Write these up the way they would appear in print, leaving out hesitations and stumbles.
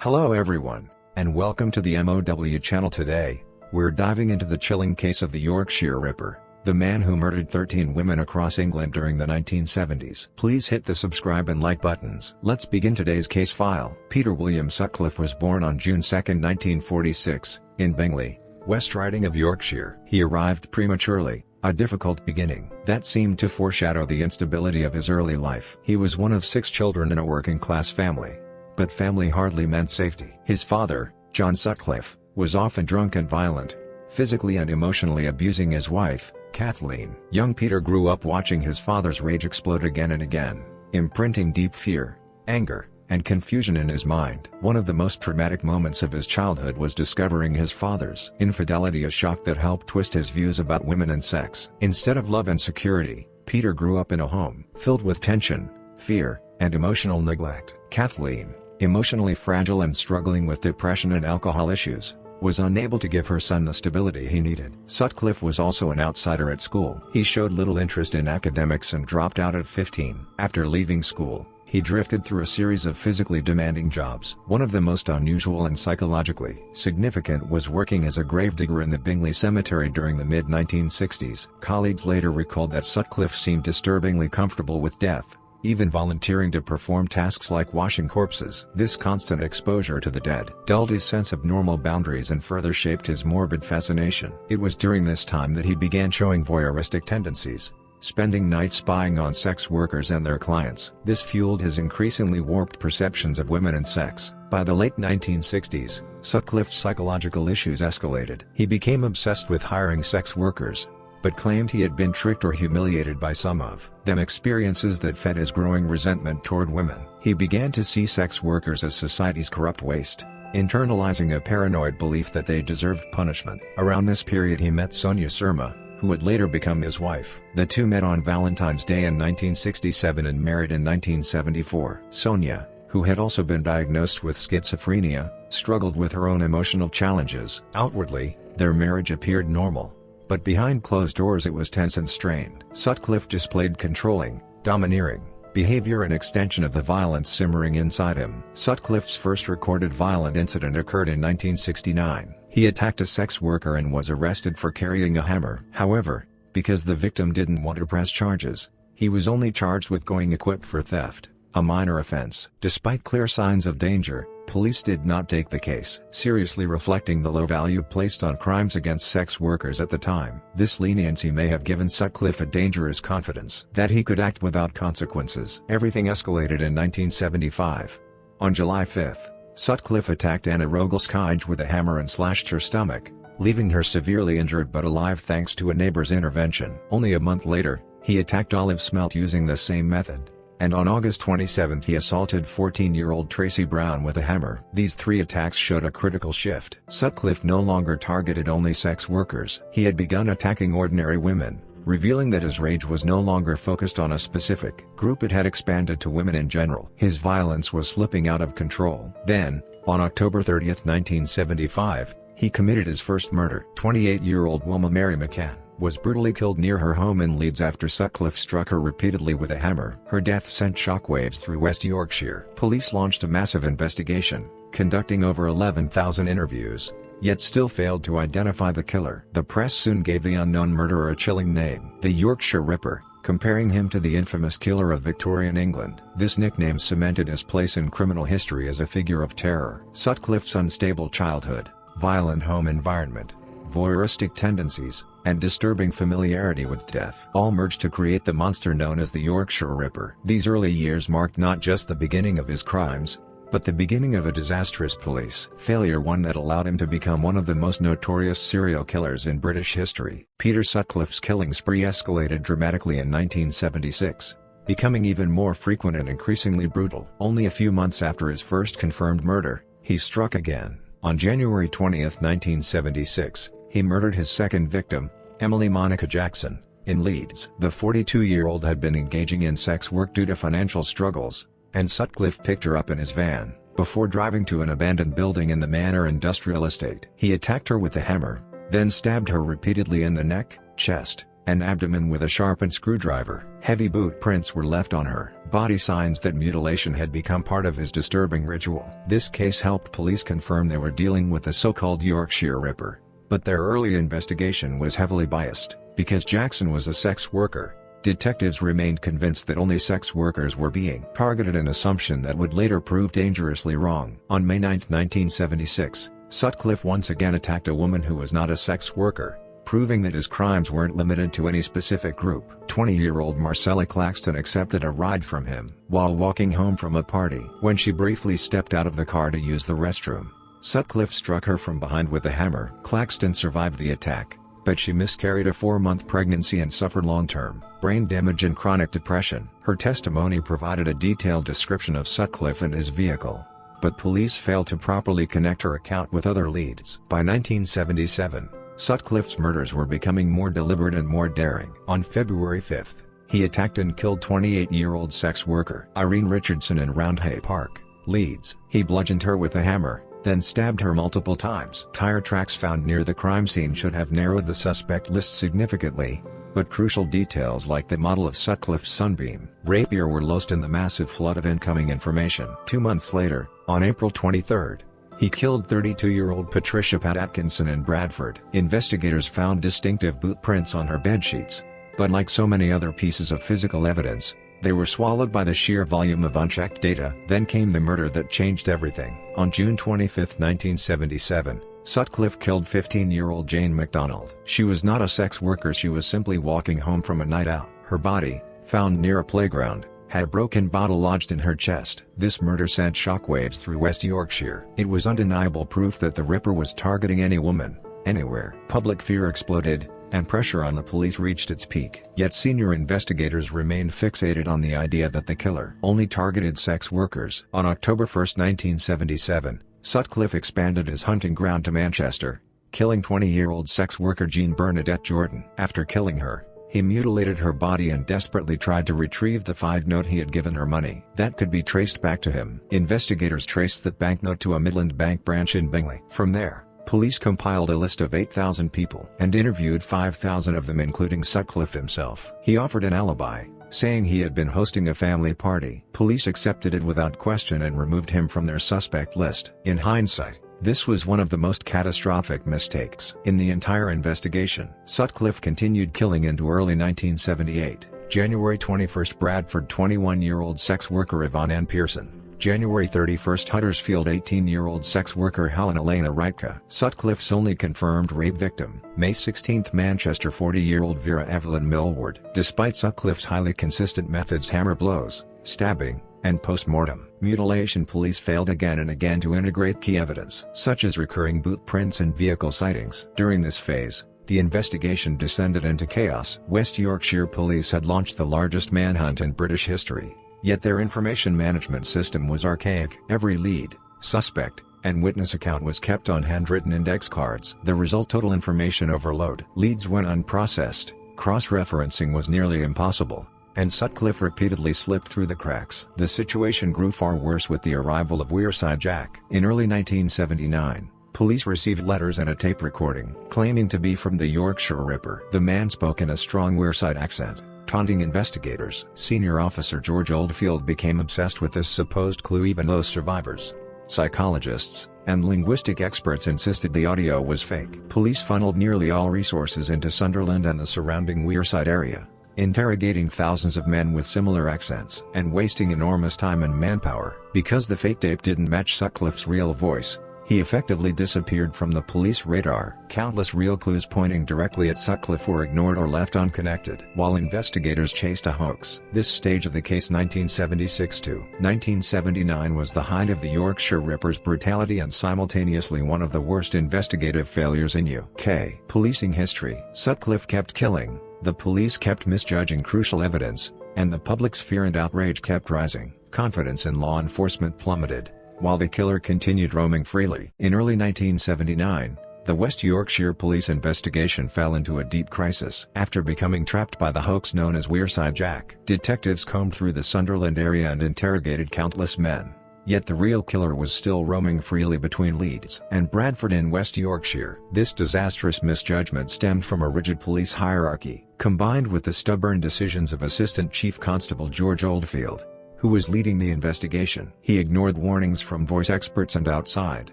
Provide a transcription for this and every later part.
Hello everyone, and welcome to the M.O.W channel. Today, we're diving into the chilling case of the Yorkshire Ripper, the man who murdered 13 women across England during the 1970s. Please hit the subscribe and like buttons. Let's begin today's case file. Peter William Sutcliffe was born on June 2, 1946, in Bingley, West Riding of Yorkshire. He arrived prematurely, a difficult beginning that seemed to foreshadow the instability of his early life. He was one of 6 children in a working-class family. But family hardly meant safety. His father, John Sutcliffe, was often drunk and violent, physically and emotionally abusing his wife, Kathleen. Young Peter grew up watching his father's rage explode again and again, imprinting deep fear, anger, and confusion in his mind. One of the most traumatic moments of his childhood was discovering his father's infidelity, a shock that helped twist his views about women and sex. Instead of love and security, Peter grew up in a home filled with tension, fear, and emotional neglect. Kathleen, emotionally fragile and struggling with depression and alcohol issues, was unable to give her son the stability he needed. Sutcliffe was also an outsider at school. He showed little interest in academics and dropped out at 15. After leaving school, he drifted through a series of physically demanding jobs. One of the most unusual and psychologically significant was working as a gravedigger in the Bingley Cemetery during the mid-1960s. Colleagues later recalled that Sutcliffe seemed disturbingly comfortable with death, even volunteering to perform tasks like washing corpses. This constant exposure to the dead dulled his sense of normal boundaries and further shaped his morbid fascination. It was during this time that he began showing voyeuristic tendencies, spending nights spying on sex workers and their clients. This fueled his increasingly warped perceptions of women and sex. By the late 1960s, Sutcliffe's psychological issues escalated. He became obsessed with hiring sex workers, but claimed he had been tricked or humiliated by some of them, experiences that fed his growing resentment toward women. He began to see sex workers as society's corrupt waste, internalizing a paranoid belief that they deserved punishment. Around this period he met Sonia Surma, who would later become his wife. The two met on Valentine's Day in 1967 and married in 1974. Sonia, who had also been diagnosed with schizophrenia, struggled with her own emotional challenges. Outwardly, their marriage appeared normal, but behind closed doors it was tense and strained. Sutcliffe displayed controlling, domineering behavior, an extension of the violence simmering inside him. Sutcliffe's first recorded violent incident occurred in 1969. He attacked a sex worker and was arrested for carrying a hammer. However, because the victim didn't want to press charges, he was only charged with going equipped for theft, a minor offense. Despite clear signs of danger, police did not take the case seriously, reflecting the low value placed on crimes against sex workers at the time. This leniency may have given Sutcliffe a dangerous confidence that he could act without consequences. Everything escalated in 1975. On July 5, Sutcliffe attacked Anna Rogalskij with a hammer and slashed her stomach, leaving her severely injured but alive thanks to a neighbor's intervention. Only a month later, he attacked Olive Smelt using the same method. And on August 27 he assaulted 14-year-old Tracy Brown with a hammer. These 3 attacks showed a critical shift. Sutcliffe no longer targeted only sex workers. He had begun attacking ordinary women, revealing that his rage was no longer focused on a specific group, it had expanded to women in general. His violence was slipping out of control. Then, on October 30, 1975, he committed his first murder. 28-year-old Wilma Mary McCann was brutally killed near her home in Leeds after Sutcliffe struck her repeatedly with a hammer. Her death sent shockwaves through West Yorkshire. Police launched a massive investigation, conducting over 11,000 interviews, yet still failed to identify the killer. The press soon gave the unknown murderer a chilling name, the Yorkshire Ripper, comparing him to the infamous killer of Victorian England. This nickname cemented his place in criminal history as a figure of terror. Sutcliffe's unstable childhood, violent home environment, voyeuristic tendencies, and disturbing familiarity with death all merged to create the monster known as the Yorkshire Ripper. These early years marked not just the beginning of his crimes, but the beginning of a disastrous police failure, one that allowed him to become one of the most notorious serial killers in British history. Peter Sutcliffe's killing spree escalated dramatically in 1976, becoming even more frequent and increasingly brutal. Only a few months after his first confirmed murder, he struck again. On January 20, 1976, he murdered his second victim, Emily Monica Jackson, in Leeds. The 42-year-old had been engaging in sex work due to financial struggles, and Sutcliffe picked her up in his van, before driving to an abandoned building in the Manor industrial estate. He attacked her with a hammer, then stabbed her repeatedly in the neck, chest, and abdomen with a sharpened screwdriver. Heavy boot prints were left on her, body signs that mutilation had become part of his disturbing ritual. This case helped police confirm they were dealing with the so-called Yorkshire Ripper. But their early investigation was heavily biased. Because Jackson was a sex worker, detectives remained convinced that only sex workers were being targeted, an assumption that would later prove dangerously wrong. On May 9, 1976, Sutcliffe once again attacked a woman who was not a sex worker, proving that his crimes weren't limited to any specific group. 20-year-old Marcella Claxton accepted a ride from him while walking home from a party. When she briefly stepped out of the car to use the restroom, Sutcliffe struck her from behind with a hammer. Claxton survived the attack, but she miscarried a 4-month pregnancy and suffered long-term brain damage and chronic depression. Her testimony provided a detailed description of Sutcliffe and his vehicle, but police failed to properly connect her account with other leads. By 1977, Sutcliffe's murders were becoming more deliberate and more daring. On February 5, he attacked and killed 28-year-old sex worker Irene Richardson in Roundhay Park, Leeds. He bludgeoned her with a hammer, then stabbed her multiple times. Tire tracks found near the crime scene should have narrowed the suspect list significantly, but crucial details like the model of Sutcliffe's Sunbeam rapier were lost in the massive flood of incoming information. 2 months later, on April 23, he killed 32-year-old Patricia Pat Atkinson in Bradford. Investigators found distinctive boot prints on her bedsheets, but like so many other pieces of physical evidence, they were swallowed by the sheer volume of unchecked data. Then came the murder that changed everything. On June 25, 1977, Sutcliffe killed 15-year-old Jane MacDonald. She was not a sex worker, she was simply walking home from a night out. Her body, found near a playground, had a broken bottle lodged in her chest. This murder sent shockwaves through West Yorkshire. It was undeniable proof that the Ripper was targeting any woman, anywhere. Public fear exploded, and pressure on the police reached its peak. Yet senior investigators remained fixated on the idea that the killer only targeted sex workers. On October 1, 1977, Sutcliffe expanded his hunting ground to Manchester, killing 20-year-old sex worker Jean Bernadette Jordan. After killing her, he mutilated her body and desperately tried to retrieve the £5 he had given her money. That could be traced back to him. Investigators traced that banknote to a Midland Bank branch in Bingley. From there, police compiled a list of 8,000 people and interviewed 5,000 of them, including Sutcliffe himself. He offered an alibi, saying he had been hosting a family party. Police accepted it without question and removed him from their suspect list. In hindsight, this was one of the most catastrophic mistakes in the entire investigation. Sutcliffe continued killing into early 1978. January 21, Bradford, 21-year-old sex worker Yvonne Ann Pearson. January 31, Huddersfield, 18-year-old sex worker Helen Elena Reitka. Sutcliffe's only confirmed rape victim. May 16, Manchester, 40-year-old Vera Evelyn Millward. Despite Sutcliffe's highly consistent methods, hammer blows, stabbing, and post-mortem mutilation, police failed again and again to integrate key evidence, such as recurring boot prints and vehicle sightings. During this phase, the investigation descended into chaos. West Yorkshire Police had launched the largest manhunt in British history, yet their information management system was archaic. Every lead, suspect, and witness account was kept on handwritten index cards. The result: total information overload. Leads went unprocessed, cross-referencing was nearly impossible, and Sutcliffe repeatedly slipped through the cracks. The situation grew far worse with the arrival of Wearside Jack. In early 1979, police received letters and a tape recording claiming to be from the Yorkshire Ripper. The man spoke in a strong Wearside accent, taunting investigators. Senior officer George Oldfield became obsessed with this supposed clue, even though survivors, psychologists, and linguistic experts insisted the audio was fake. Police funneled nearly all resources into Sunderland and the surrounding Wearside area, interrogating thousands of men with similar accents and wasting enormous time and manpower. Because the fake tape didn't match Sutcliffe's real voice, he effectively disappeared from the police radar. Countless real clues pointing directly at Sutcliffe were ignored or left unconnected, while investigators chased a hoax. This stage of the case, 1976 to 1979, was the height of the Yorkshire Ripper's brutality and simultaneously one of the worst investigative failures in UK policing history. Sutcliffe kept killing, the police kept misjudging crucial evidence, and the public's fear and outrage kept rising. Confidence in law enforcement plummeted, while the killer continued roaming freely. In early 1979, the West Yorkshire police investigation fell into a deep crisis. After becoming trapped by the hoax known as Wearside Jack, detectives combed through the Sunderland area and interrogated countless men. Yet the real killer was still roaming freely between Leeds and Bradford in West Yorkshire. This disastrous misjudgment stemmed from a rigid police hierarchy, combined with the stubborn decisions of Assistant Chief Constable George Oldfield, who was leading the investigation. He ignored warnings from voice experts and outside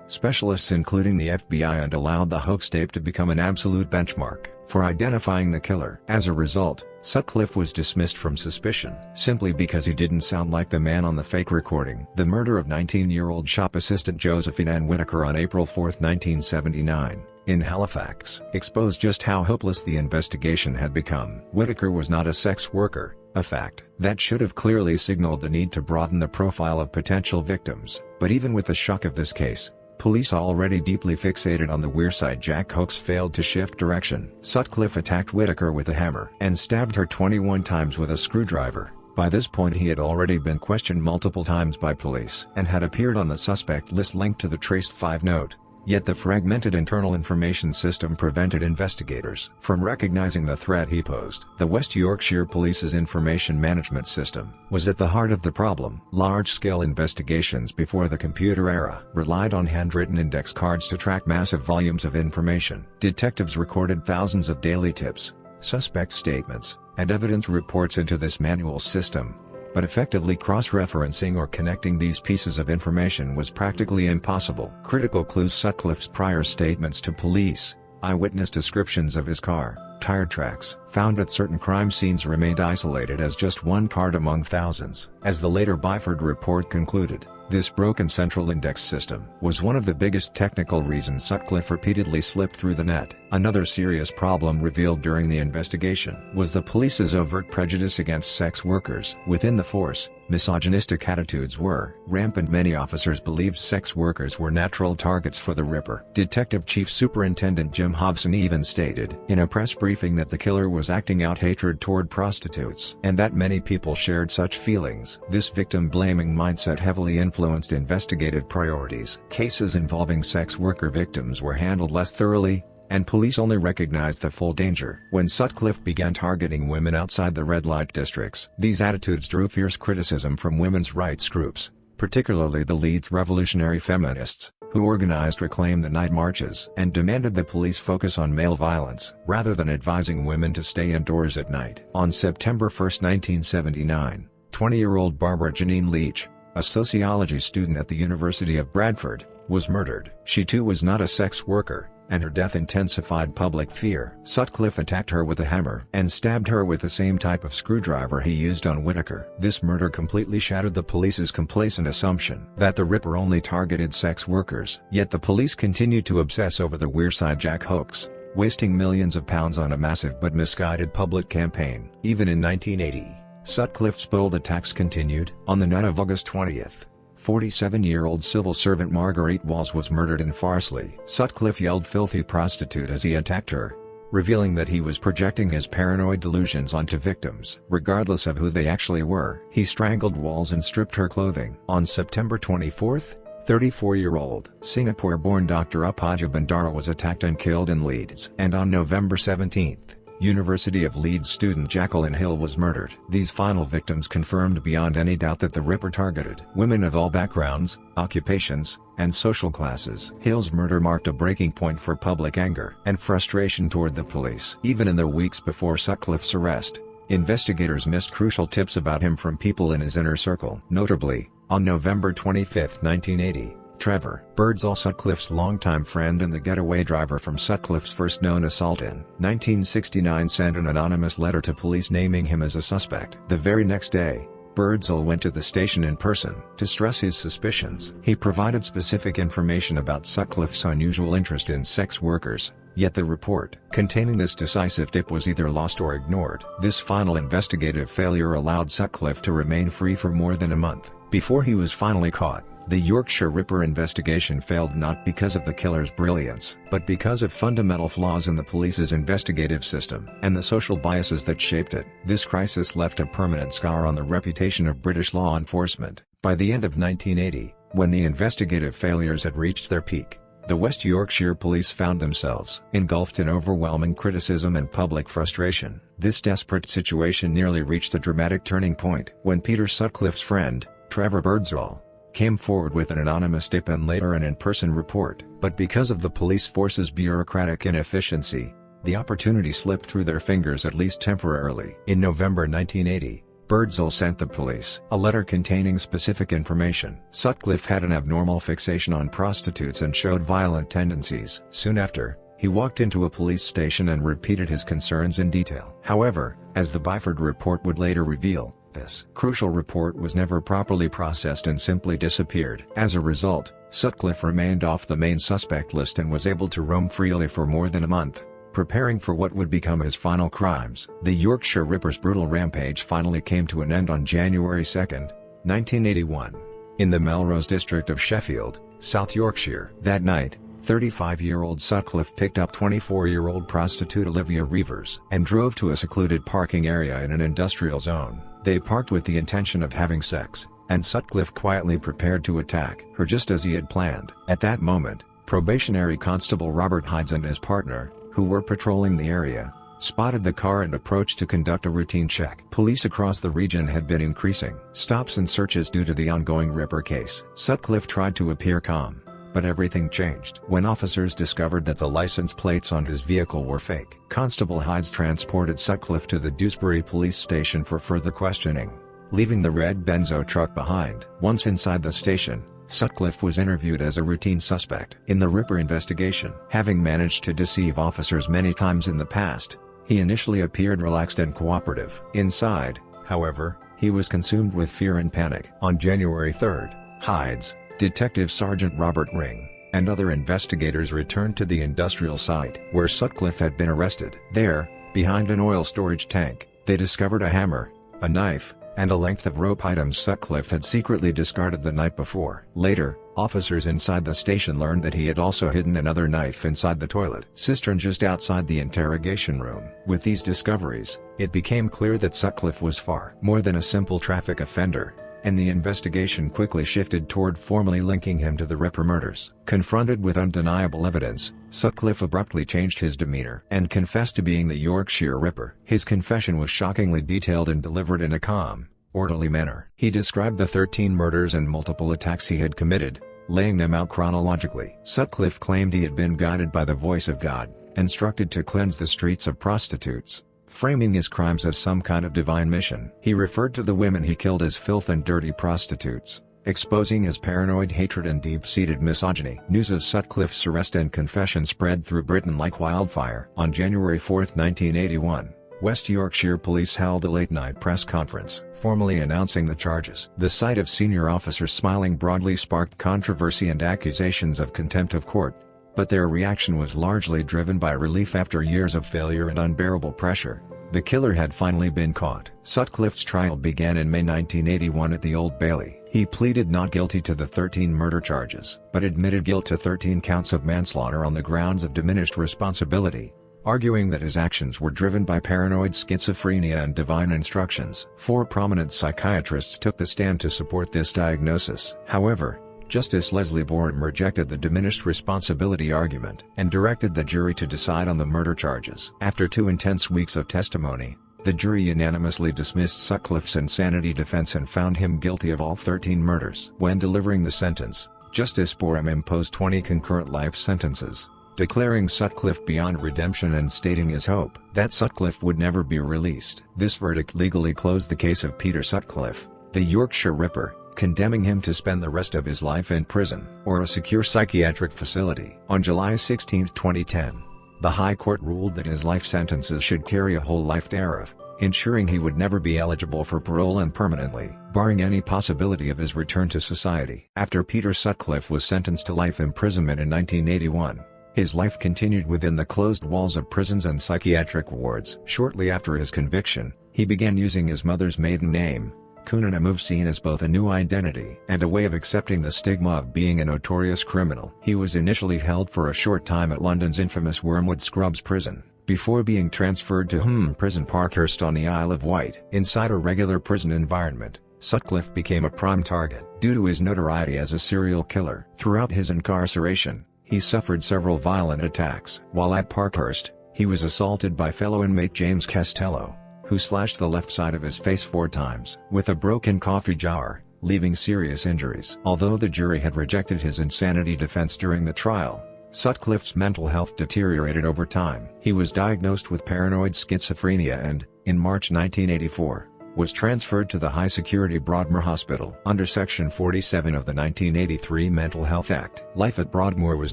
specialists including the FBI and allowed the hoax tape to become an absolute benchmark for identifying the killer. As a result, Sutcliffe was dismissed from suspicion simply because he didn't sound like the man on the fake recording. The murder of 19-year-old shop assistant Josephine Ann Whitaker on April 4, 1979, in Halifax, exposed just how hopeless the investigation had become. Whitaker was not a sex worker, a fact that should have clearly signaled the need to broaden the profile of potential victims. But even with the shock of this case, police already deeply fixated on the Wearside Jack hoax failed to shift direction. Sutcliffe attacked Whitaker with a hammer and stabbed her 21 times with a screwdriver. By this point he had already been questioned multiple times by police and had appeared on the suspect list linked to the Traced 5 note. Yet the fragmented internal information system prevented investigators from recognizing the threat he posed. The West Yorkshire Police's information management system was at the heart of the problem. Large-scale investigations before the computer era relied on handwritten index cards to track massive volumes of information. Detectives recorded thousands of daily tips, suspect statements, and evidence reports into this manual system. But effectively cross-referencing or connecting these pieces of information was practically impossible. Critical clues: Sutcliffe's prior statements to police, eyewitness descriptions of his car, tire tracks found at certain crime scenes remained isolated as just one card among thousands. As the later Byford report concluded, this broken central index system was one of the biggest technical reasons Sutcliffe repeatedly slipped through the net. Another serious problem revealed during the investigation was the police's overt prejudice against sex workers. Within the force, misogynistic attitudes were rampant. Many officers believed sex workers were natural targets for the Ripper. Detective Chief Superintendent Jim Hobson even stated in a press briefing that the killer was acting out hatred toward prostitutes and that many people shared such feelings. This victim-blaming mindset heavily influenced investigative priorities. Cases involving sex worker victims were handled less thoroughly, and police only recognized the full danger when Sutcliffe began targeting women outside the red light districts. These attitudes drew fierce criticism from women's rights groups, particularly the Leeds revolutionary feminists, who organized Reclaim the Night marches and demanded the police focus on male violence rather than advising women to stay indoors at night. On September 1, 1979, 20-year-old Barbara Janine Leach, a sociology student at the University of Bradford, was murdered. She too was not a sex worker, and her death intensified public fear. Sutcliffe attacked her with a hammer and stabbed her with the same type of screwdriver he used on Whitaker. This murder completely shattered the police's complacent assumption that the Ripper only targeted sex workers. Yet the police continued to obsess over the Wearside Jack hoax, wasting millions of pounds on a massive but misguided public campaign. Even in 1980, Sutcliffe's bold attacks continued. On the night of August 20th, 47-year-old civil servant Marguerite Walls was murdered in Farsley. Sutcliffe yelled "filthy prostitute" as he attacked her, revealing that he was projecting his paranoid delusions onto victims. Regardless of who they actually were, he strangled Walls and stripped her clothing. On September 24th, 34-year-old Singapore-born Dr. Upaja Bandara was attacked and killed in Leeds. And on November 17th, University of Leeds student Jacqueline Hill was murdered. These final victims confirmed beyond any doubt that the Ripper targeted women of all backgrounds, occupations, and social classes. Hill's murder marked a breaking point for public anger and frustration toward the police. Even in the weeks before Sutcliffe's arrest, investigators missed crucial tips about him from people in his inner circle. Notably, on November 25, 1980, Trevor Birdsall, Sutcliffe's longtime friend and the getaway driver from Sutcliffe's first known assault in 1969, sent an anonymous letter to police naming him as a suspect. The very next day, Birdsall went to the station in person to stress his suspicions. He provided specific information about Sutcliffe's unusual interest in sex workers, yet the report containing this decisive tip was either lost or ignored. This final investigative failure allowed Sutcliffe to remain free for more than a month before he was finally caught. The Yorkshire Ripper investigation failed not because of the killer's brilliance, but because of fundamental flaws in the police's investigative system and the social biases that shaped it. This crisis left a permanent scar on the reputation of British law enforcement. By the end of 1980, when the investigative failures had reached their peak, the West Yorkshire Police found themselves engulfed in overwhelming criticism and public frustration. This desperate situation nearly reached a dramatic turning point when Peter Sutcliffe's friend, Trevor Birdsall, came forward with an anonymous tip and later an in-person report. But because of the police force's bureaucratic inefficiency, the opportunity slipped through their fingers, at least temporarily. In November 1980, Birdsall sent the police a letter containing specific information. Sutcliffe had an abnormal fixation on prostitutes and showed violent tendencies. Soon after, he walked into a police station and repeated his concerns in detail. However, as the Byford report would later reveal, this crucial report was never properly processed and simply disappeared. As a result, Sutcliffe remained off the main suspect list and was able to roam freely for more than a month, preparing for what would become his final crimes. The Yorkshire Ripper's brutal rampage finally came to an end on January 2, 1981, in the Melrose district of Sheffield, South Yorkshire. That night, 35-year-old Sutcliffe picked up 24-year-old prostitute Olivia Reevers and drove to a secluded parking area in an industrial zone. They parked with the intention of having sex, and Sutcliffe quietly prepared to attack her just as he had planned. At that moment, probationary constable Robert Hydes and his partner, who were patrolling the area, spotted the car and approached to conduct a routine check. Police across the region had been increasing stops and searches due to the ongoing Ripper case. Sutcliffe tried to appear calm, but everything changed when officers discovered that the license plates on his vehicle were fake. Constable Hydes transported Sutcliffe to the Dewsbury police station for further questioning, leaving the red Benzo truck behind. Once inside the station, Sutcliffe was interviewed as a routine suspect in the Ripper investigation. Having managed to deceive officers many times in the past, he initially appeared relaxed and cooperative. Inside, however, he was consumed with fear and panic. On January 3, Hydes, Detective Sergeant Robert Ring, and other investigators returned to the industrial site where Sutcliffe had been arrested. There, behind an oil storage tank, they discovered a hammer, a knife, and a length of rope, items Sutcliffe had secretly discarded the night before. Later, officers inside the station learned that he had also hidden another knife inside the toilet cistern just outside the interrogation room. With these discoveries, it became clear that Sutcliffe was far more than a simple traffic offender, and the investigation quickly shifted toward formally linking him to the Ripper murders. Confronted with undeniable evidence, Sutcliffe abruptly changed his demeanor and confessed to being the Yorkshire Ripper. His confession was shockingly detailed and delivered in a calm, orderly manner. He described the 13 murders and multiple attacks he had committed, laying them out chronologically. Sutcliffe claimed he had been guided by the voice of God, instructed to cleanse the streets of prostitutes, framing his crimes as some kind of divine mission. He referred to the women he killed as filth and dirty prostitutes, exposing his paranoid hatred and deep-seated misogyny. News of Sutcliffe's arrest and confession spread through Britain like wildfire. On January 4, 1981, West Yorkshire Police held a late-night press conference, formally announcing the charges. The sight of senior officers smiling broadly sparked controversy and accusations of contempt of court, but their reaction was largely driven by relief after years of failure and unbearable pressure. The killer had finally been caught. Sutcliffe's trial began in May 1981 at the Old Bailey. He pleaded not guilty to the 13 murder charges, but admitted guilt to 13 counts of manslaughter on the grounds of diminished responsibility, arguing that his actions were driven by paranoid schizophrenia and divine instructions. 4 prominent psychiatrists took the stand to support this diagnosis. However, Justice Leslie Borum rejected the diminished responsibility argument and directed the jury to decide on the murder charges. After 2 intense weeks of testimony, the jury unanimously dismissed Sutcliffe's insanity defense and found him guilty of all 13 murders. When delivering the sentence, Justice Borum imposed 20 concurrent life sentences, declaring Sutcliffe beyond redemption and stating his hope that Sutcliffe would never be released. This verdict legally closed the case of Peter Sutcliffe, the Yorkshire Ripper, condemning him to spend the rest of his life in prison or a secure psychiatric facility. On July 16, 2010, the High Court ruled that his life sentences should carry a whole life tariff, ensuring he would never be eligible for parole and permanently barring any possibility of his return to society. After Peter Sutcliffe was sentenced to life imprisonment in 1981, his life continued within the closed walls of prisons and psychiatric wards. Shortly after his conviction, he began using his mother's maiden name, Coonan, a move seen as both a new identity and a way of accepting the stigma of being a notorious criminal. He was initially held for a short time at London's infamous Wormwood Scrubs prison, before being transferred to Prison Parkhurst on the Isle of Wight. Inside a regular prison environment, Sutcliffe became a prime target due to his notoriety as a serial killer. Throughout his incarceration, he suffered several violent attacks. While at Parkhurst, he was assaulted by fellow inmate James Costello, who slashed the left side of his face 4 times with a broken coffee jar, leaving serious injuries. Although the jury had rejected his insanity defense during the trial, Sutcliffe's mental health deteriorated over time. He was diagnosed with paranoid schizophrenia and, in March 1984, was transferred to the high-security Broadmoor Hospital under Section 47 of the 1983 Mental Health Act. Life at Broadmoor was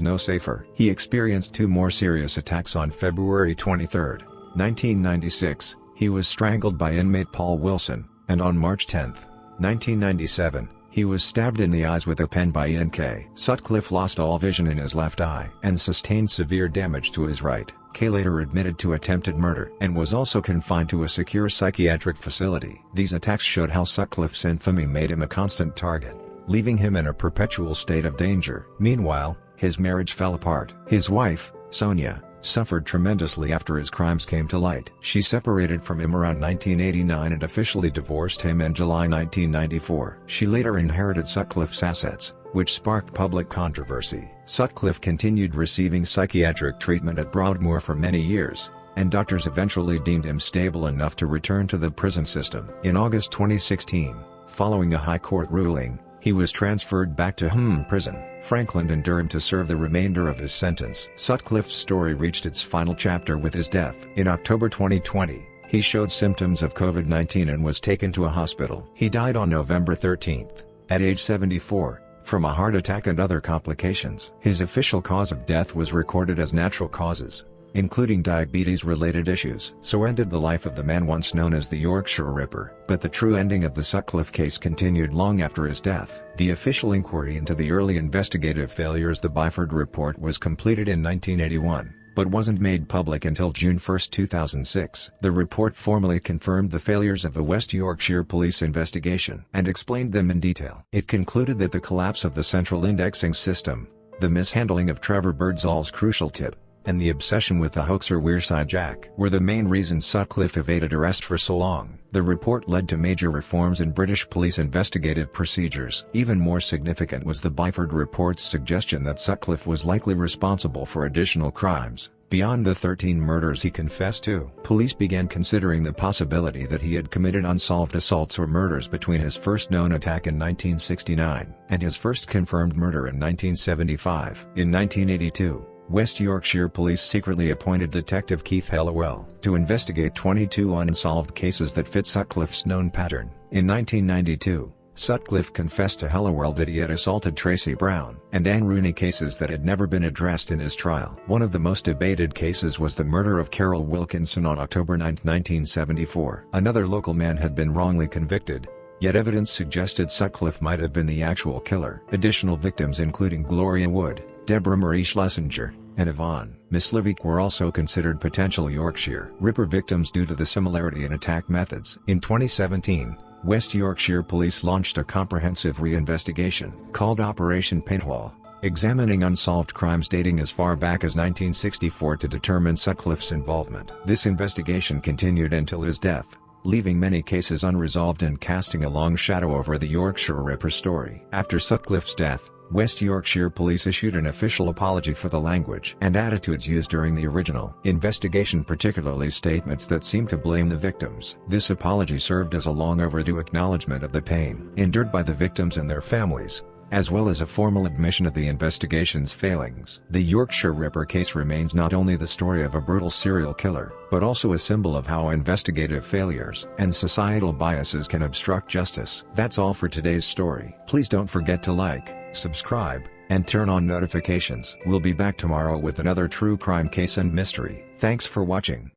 no safer. He experienced 2 more serious attacks on February 23, 1996. He was strangled by inmate Paul Wilson, and on March 10, 1997, he was stabbed in the eyes with a pen by N.K. Sutcliffe lost all vision in his left eye and sustained severe damage to his right. K later admitted to attempted murder and was also confined to a secure psychiatric facility. These attacks showed how Sutcliffe's infamy made him a constant target, leaving him in a perpetual state of danger. Meanwhile, his marriage fell apart. His wife, Sonia, suffered tremendously after his crimes came to light. She separated from him around 1989 and officially divorced him in July 1994. She later inherited Sutcliffe's assets, which sparked public controversy. Sutcliffe continued receiving psychiatric treatment at Broadmoor for many years, and doctors eventually deemed him stable enough to return to the prison system. In August 2016, following a High Court ruling, he was transferred back to Prison, Franklin and Durham to serve the remainder of his sentence. Sutcliffe's story reached its final chapter with his death. In October 2020, he showed symptoms of COVID-19 and was taken to a hospital. He died on November 13, at age 74, from a heart attack and other complications. His official cause of death was recorded as natural causes, including diabetes-related issues. So ended the life of the man once known as the Yorkshire Ripper. But the true ending of the Sutcliffe case continued long after his death. The official inquiry into the early investigative failures, the Byford Report, was completed in 1981, but wasn't made public until June 1, 2006. The report formally confirmed the failures of the West Yorkshire Police investigation and explained them in detail. It concluded that the collapse of the central indexing system, the mishandling of Trevor Birdsall's crucial tip, and the obsession with the hoaxer Wearside Jack were the main reasons Sutcliffe evaded arrest for so long. The report led to major reforms in British police investigative procedures. Even more significant was the Byford Report's suggestion that Sutcliffe was likely responsible for additional crimes, beyond the 13 murders he confessed to. Police began considering the possibility that he had committed unsolved assaults or murders between his first known attack in 1969 and his first confirmed murder in 1975. In 1982, West Yorkshire Police secretly appointed Detective Keith Hellawell to investigate 22 unsolved cases that fit Sutcliffe's known pattern. In 1992, Sutcliffe confessed to Hellawell that he had assaulted Tracy Brown and Anne Rooney, cases that had never been addressed in his trial. One of the most debated cases was the murder of Carol Wilkinson on October 9, 1974. Another local man had been wrongly convicted, yet evidence suggested Sutcliffe might have been the actual killer. Additional victims, including Gloria Wood, Deborah Marie Schlesinger, and Yvonne Mislivik, were also considered potential Yorkshire Ripper victims due to the similarity in attack methods. In 2017, West Yorkshire Police launched a comprehensive reinvestigation called Operation Paintwall, examining unsolved crimes dating as far back as 1964 to determine Sutcliffe's involvement. This investigation continued until his death, leaving many cases unresolved and casting a long shadow over the Yorkshire Ripper story. After Sutcliffe's death, West Yorkshire Police issued an official apology for the language and attitudes used during the original investigation, particularly statements that seemed to blame the victims. This apology served as a long overdue acknowledgement of the pain endured by the victims and their families, as well as a formal admission of the investigation's failings. The Yorkshire Ripper case remains not only the story of a brutal serial killer, but also a symbol of how investigative failures and societal biases can obstruct justice. That's all for today's story. Please don't forget to like, subscribe, and turn on notifications. We'll be back tomorrow with another true crime case and mystery. Thanks for watching.